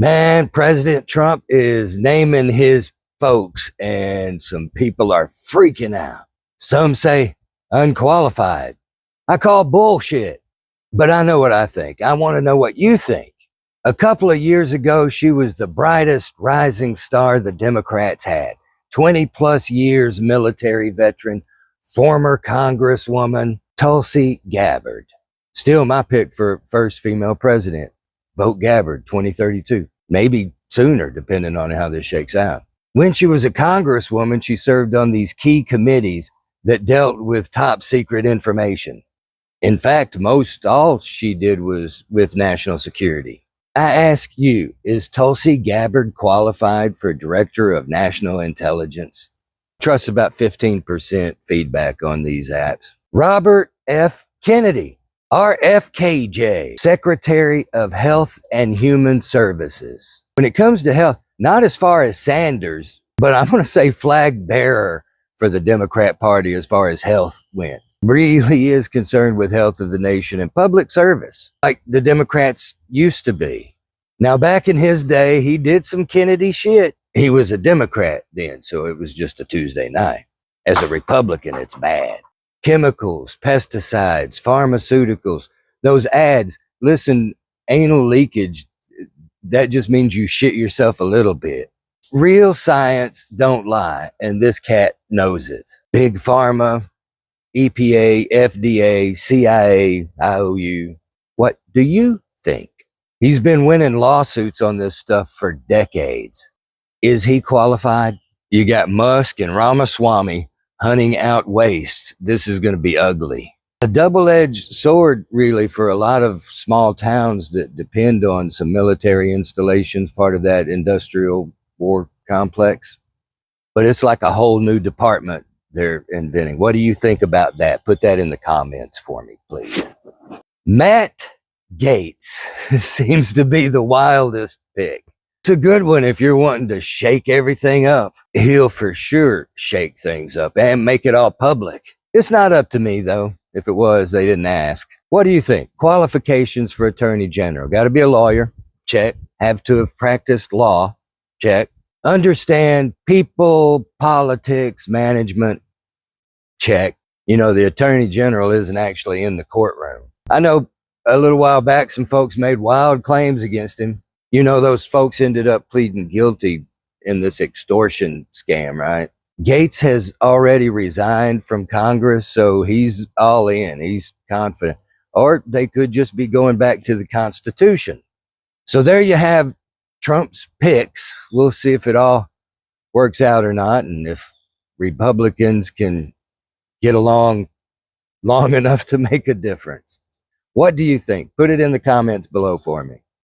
Man, President Trump is naming his folks, and some people are freaking out. Some say unqualified. I call bullshit, but I know what I think. I want to know what you think. A couple of years ago, she was the brightest rising star the Democrats had. 20 plus years military veteran, former Congresswoman Tulsi Gabbard. Still my pick for first female president. Vote Gabbard 2032. Maybe sooner, depending on how this shakes out. When she was a Congresswoman, she served on these key committees that dealt with top secret information. In fact, most all she did was with national security. I ask you, is Tulsi Gabbard qualified for Director of National Intelligence? Trust about 15% feedback on these apps. Robert F. Kennedy, RFKJ, Secretary of Health and Human Services. When it comes to health, not as far as Sanders, but I'm going to say flag bearer for the Democrat Party as far as health went. Really is concerned with health of the nation and public service, like the Democrats used to be. Now, back in his day, he did some Kennedy shit. He was a Democrat then, so it was just a Tuesday night. As a Republican, it's bad. Chemicals, pesticides, pharmaceuticals, those ads, listen, anal leakage, that just means you shit yourself a little bit. Real science don't lie, and this cat knows it. Big Pharma, EPA, FDA, CIA, IOU. What do you think? He's been winning lawsuits on this stuff for decades. Is he qualified? You got Musk and Ramaswamy hunting out waste. This is going to be ugly. A double-edged sword, really, for a lot of small towns that depend on some military installations, part of that industrial war complex. But it's like a whole new department they're inventing. What do you think about that? Put that in the comments for me, please. Matt Gaetz seems to be the wildest pick. It's a good one if you're wanting to shake everything up. He'll for sure shake things up and make it all public. It's not up to me, though. If it was, they didn't ask. What do you think? Qualifications for Attorney General. Got to be a lawyer. Check. Have to have practiced law. Check. Understand people, politics, management. Check. You know, the Attorney General isn't actually in the courtroom. I know a little while back, some folks made wild claims against him. You know, those folks ended up pleading guilty in this extortion scam, right? Gaetz has already resigned from Congress, so he's all in. He's confident. Or they could just be going back to the Constitution. So there you have Trump's picks. We'll see if it all works out or not, and if Republicans can get along long enough to make a difference. What do you think? Put it in the comments below for me.